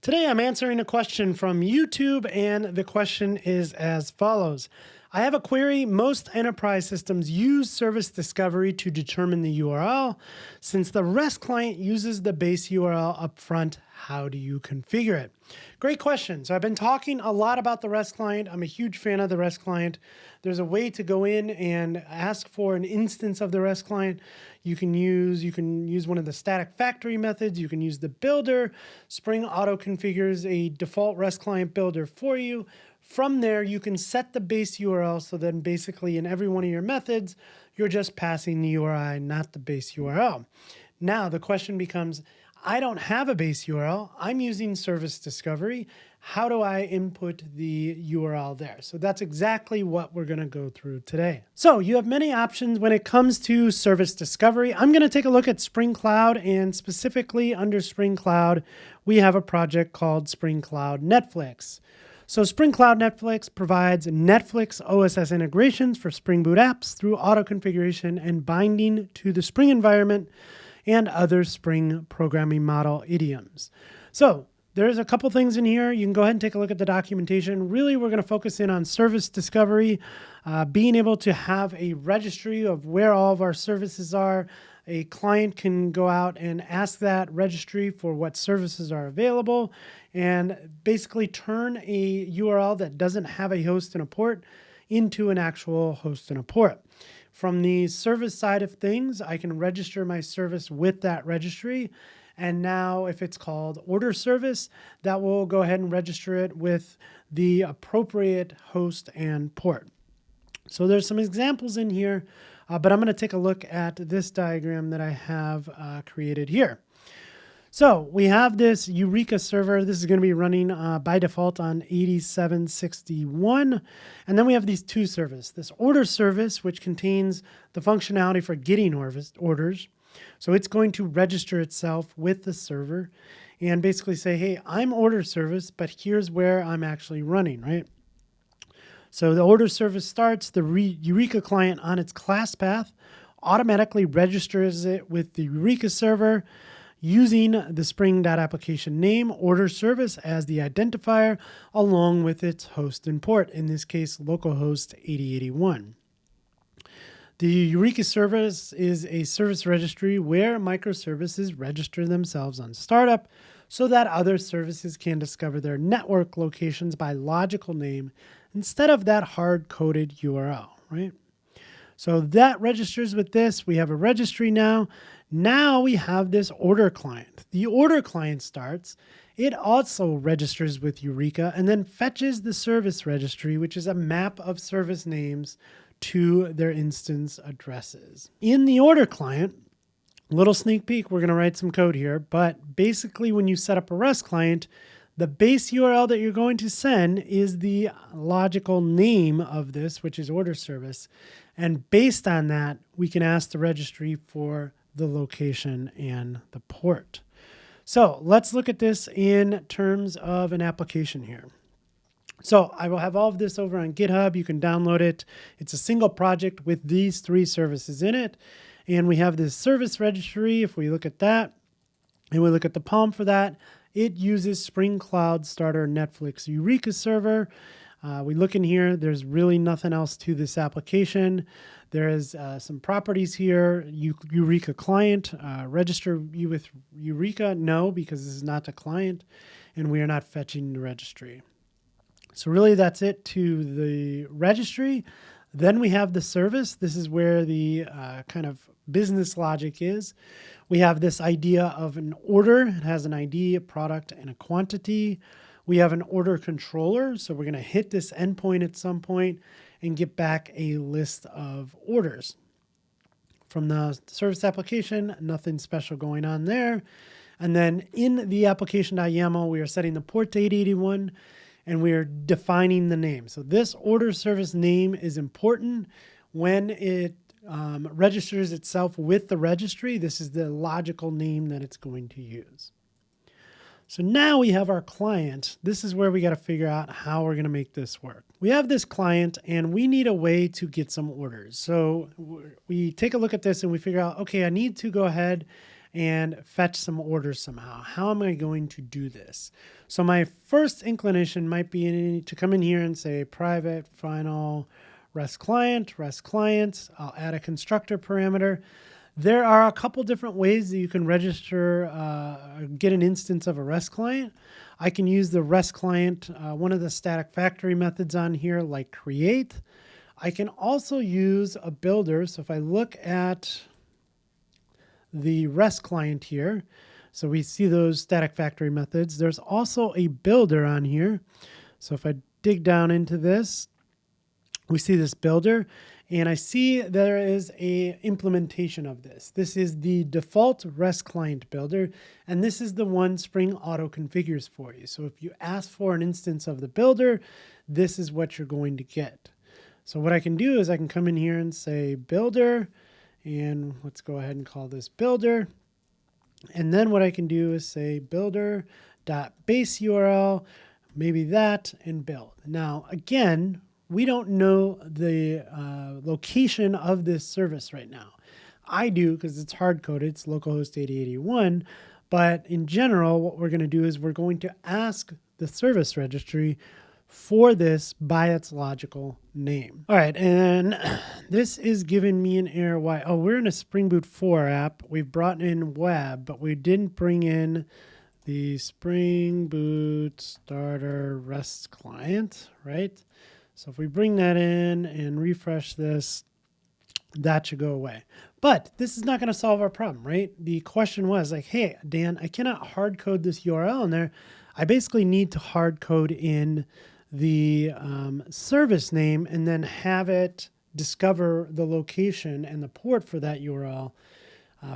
Today I'm answering a question from YouTube, and the question is as follows. I have a query. Most enterprise systems use service discovery to determine the URL. Since the REST client uses the base URL up front, how do you configure it? Great question. So I've been talking a lot about the REST client. I'm a huge fan of the REST client. There's a way to go in and ask for an instance of the REST client. You can use one of the static factory methods. You can use the builder. Spring auto configures a default REST client builder for you. From there, you can set the base URL. So then basically in every one of your methods, you're just passing the URI, not the base URL. Now the question becomes, I don't have a base URL. I'm using service discovery. How do I input the URL there? So that's exactly what we're going to go through today. So you have many options when it comes to service discovery. I'm going to take a look at Spring Cloud, and specifically under Spring Cloud, we have a project called Spring Cloud Netflix. So Spring Cloud Netflix provides Netflix OSS integrations for Spring Boot apps through auto configuration and binding to the Spring environment and other Spring programming model idioms. So there's a couple things in here. You can go ahead and take a look at the documentation. Really, we're going to focus in on service discovery, being able to have a registry of where all of our services are. A client can go out and ask that registry for what services are available and basically turn a URL that doesn't have a host and a port into an actual host and a port. From the service side of things, I can register my service with that registry. And now if it's called order service, that will go ahead and register it with the appropriate host and port. So there's some examples in here, but I'm going to take a look at this diagram that I have created here. So we have this Eureka server. This is going to be running by default on 8761. And then we have these two services. This order service, which contains the functionality for getting orders. So it's going to register itself with the server and basically say, hey, I'm order service, but here's where I'm actually running, right? So the order service starts, the Eureka client on its class path automatically registers it with the Eureka server using the spring.application name order service as the identifier along with its host and port, in this case, localhost 8081. The Eureka service is a service registry where microservices register themselves on startup so that other services can discover their network locations by logical name instead of that hard-coded URL, right? So that registers with this. We have a registry now. Now we have this order client. The order client starts. It also registers with Eureka and then fetches the service registry, which is a map of service names to their instance addresses. In the order client, little sneak peek, we're going to write some code here, but basically when you set up a REST client, the base URL that you're going to send is the logical name of this, which is order service. And based on that, we can ask the registry for the location and the port. So let's look at this in terms of an application here. So I will have all of this over on GitHub. You can download it. It's a single project with these three services in it. And we have this service registry. If we look at that and we look at the POM for that, it uses Spring Cloud Starter Netflix Eureka server. We look in here, there's really nothing else to this application. There is some properties here. Eureka client, register you with Eureka? No, because this is not a client and we are not fetching the registry. So really that's it to the registry. Then we have the service. This is where the kind of business logic is. We have this idea of an order. It has an ID, a product, and a quantity. We have an order controller. So we're going to hit this endpoint at some point and get back a list of orders. From the service application, nothing special going on there. And then in the application.yaml, we are setting the port to 8081 and we are defining the name. So this order service name is important when it registers itself with the registry. This is the logical name that it's going to use. So now we have our client. This is where we got to figure out how we're going to make this work. We have this client and we need a way to get some orders. So we take a look at this and we figure out, okay, I need to go ahead and fetch some orders somehow. How am I going to do this? So my first inclination might be to come in here and say private final REST client. I'll add a constructor parameter. There are a couple different ways that you can register, get an instance of a REST client. I can use the REST client, one of the static factory methods on here, like create. I can also use a builder. So if I look at the REST client here, so we see those static factory methods. There's also a builder on here. So if I dig down into this, we see this builder, and I see there is a implementation of this. This is the default REST client builder, and this is the one Spring auto configures for you. So if you ask for an instance of the builder, this is what you're going to get. So what I can do is I can come in here and say builder, and let's go ahead and call this builder. And then what I can do is say builder.base URL, maybe that, and build. Now, again, we don't know the location of this service right now. I do because it's hard-coded, it's localhost 8081. But in general, what we're going to do is we're going to ask the service registry for this by its logical name. All right, and this is giving me an error. Why? Oh, we're in a Spring Boot 4 app. We've brought in web, but we didn't bring in the Spring Boot Starter REST client, right? So if we bring that in and refresh this, that should go away. But this is not going to solve our problem, right? The question was like, hey, Dan, I cannot hard code this URL in there. I basically need to hard code in the service name and then have it discover the location and the port for that URL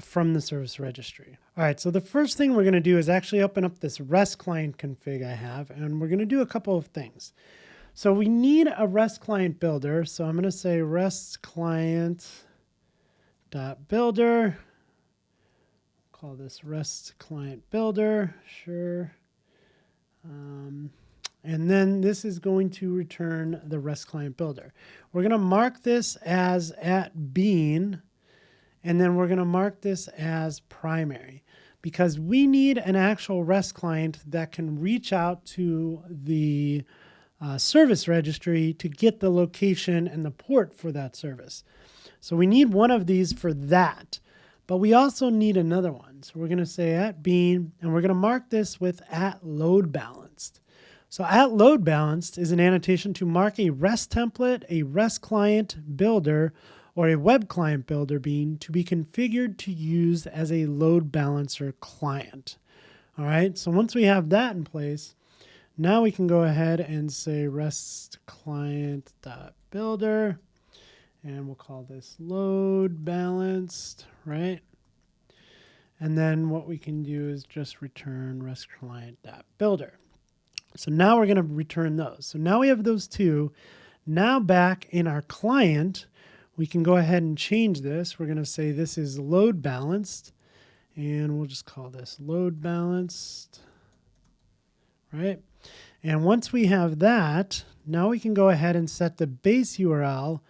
from the service registry. All right, so the first thing we're going to do is actually open up this REST client config I have, and we're going to do a couple of things. So we need a REST client builder. So I'm going to say REST client dot builder. Call this REST client builder. Sure. And then this is going to return the REST client builder. We're going to mark this as at bean, and then we're going to mark this as primary because we need an actual REST client that can reach out to the service registry to get the location and the port for that service. So we need one of these for that, but we also need another one. So we're going to say at bean, and we're going to mark this with at load balanced. So at load balanced is an annotation to mark a REST template, a REST client builder, or a web client builder bean to be configured to use as a load balancer client. All right, so once we have that in place, now we can go ahead and say REST client.builder, and we'll call this load balanced, right? And then what we can do is just return REST client.builder. So now we're going to return those. So now we have those two. Now back in our client, we can go ahead and change this. We're going to say this is load balanced, and we'll just call this load balanced, right? And once we have that, now we can go ahead and set the base URL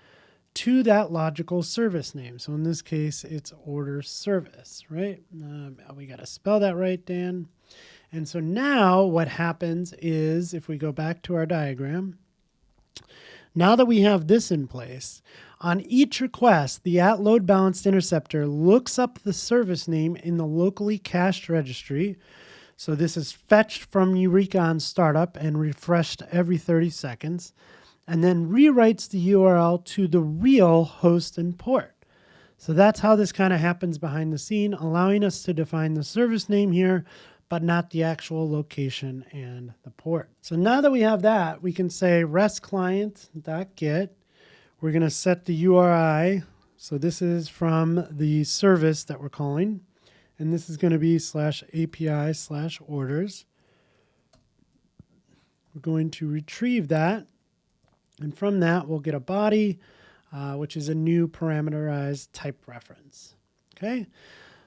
to that logical service name. So in this case, it's order service, right? We got to spell that right, Dan. And so now what happens is if we go back to our diagram, now that we have this in place, on each request, the at load balanced interceptor looks up the service name in the locally cached registry. So this is fetched from Eureka on startup and refreshed every 30 seconds, and then rewrites the URL to the real host and port. So that's how this kind of happens behind the scene, allowing us to define the service name here, but not the actual location and the port. So now that we have that, we can say REST client.get. We're going to set the URI. So this is from the service that we're calling. And this is going to be /API/orders. We're going to retrieve that. And from that, we'll get a body, which is a new parameterized type reference. Okay.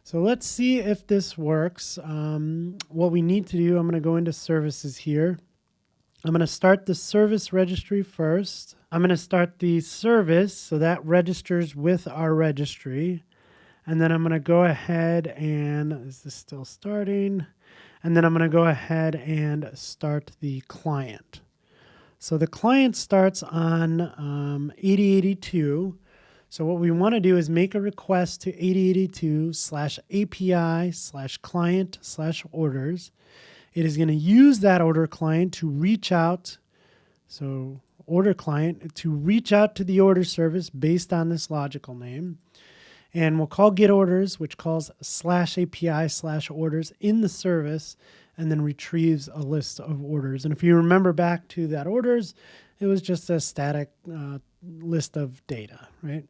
So let's see if this works. What we need to do, I'm going to go into services here. I'm going to start the service registry first. I'm going to start the service, so that registers with our registry. And then I'm going to go ahead and, this is still starting. And then I'm going to go ahead and start the client. So the client starts on 8082. So what we want to do is make a request to 8082/API/client/orders. It is going to use that order client to reach out. So order client to reach out to the order service based on this logical name. And we'll call get orders, which calls /API/orders in the service, and then retrieves a list of orders. And if you remember back to that orders, it was just a static list of data, right?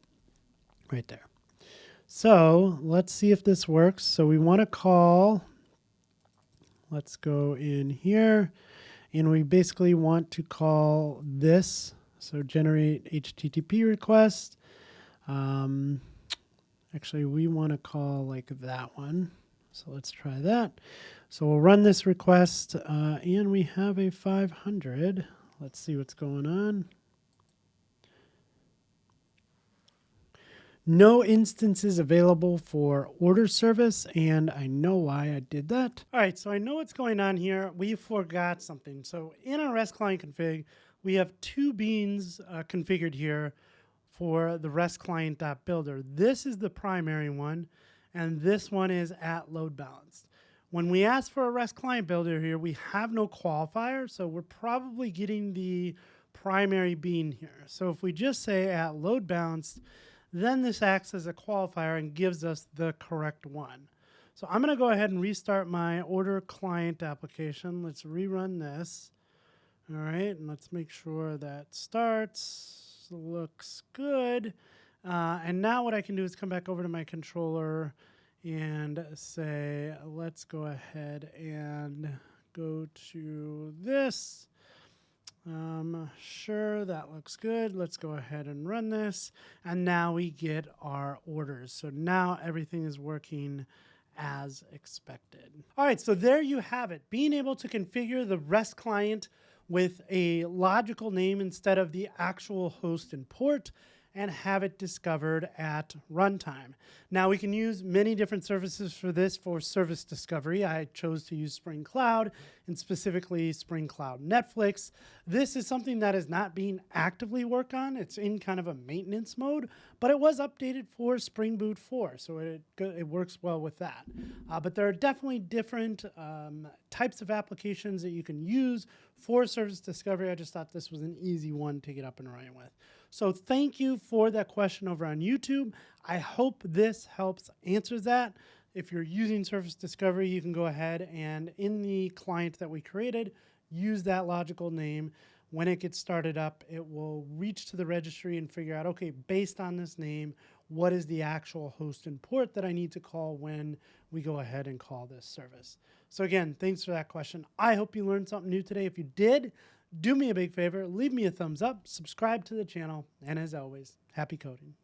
Right there. So let's see if this works. So we want to call, let's go in here, and we basically want to call this. So generate HTTP request. Actually, we want to call like that one. So let's try that. So we'll run this request, and we have a 500. Let's see what's going on. No instances available for order service, and I know why I did that. All right, so I know what's going on here. We forgot something. So in our REST client config, we have two beans configured here for the REST client.builder. This is the primary one, and this one is at load balanced. When we ask for a REST client builder here, we have no qualifier, so we're probably getting the primary bean here. So if we just say at load balanced, then this acts as a qualifier and gives us the correct one. So I'm going to go ahead and restart my order client application. Let's rerun this. All right, and let's make sure that starts. Looks good. And now what I can do is come back over to my controller and say, let's go ahead and go to this. Sure, that looks good. Let's go ahead and run this. And now we get our orders. So now everything is working as expected. All right, so there you have it. Being able to configure the REST client with a logical name instead of the actual host and port, and have it discovered at runtime. Now we can use many different services for this for service discovery. I chose to use Spring Cloud, and specifically Spring Cloud Netflix. This is something that is not being actively worked on. It's in kind of a maintenance mode, but it was updated for Spring Boot 4, so it works well with that. But there are definitely different types of applications that you can use for service discovery. I just thought this was an easy one to get up and running with. So thank you for that question over on YouTube. I hope this helps answer that. If you're using service discovery, you can go ahead and in the client that we created, use that logical name. When it gets started up, it will reach to the registry and figure out, okay, based on this name, what is the actual host and port that I need to call when we go ahead and call this service. So again, thanks for that question. I hope you learned something new today. If you did, do me a big favor, leave me a thumbs up, subscribe to the channel, and as always, happy coding.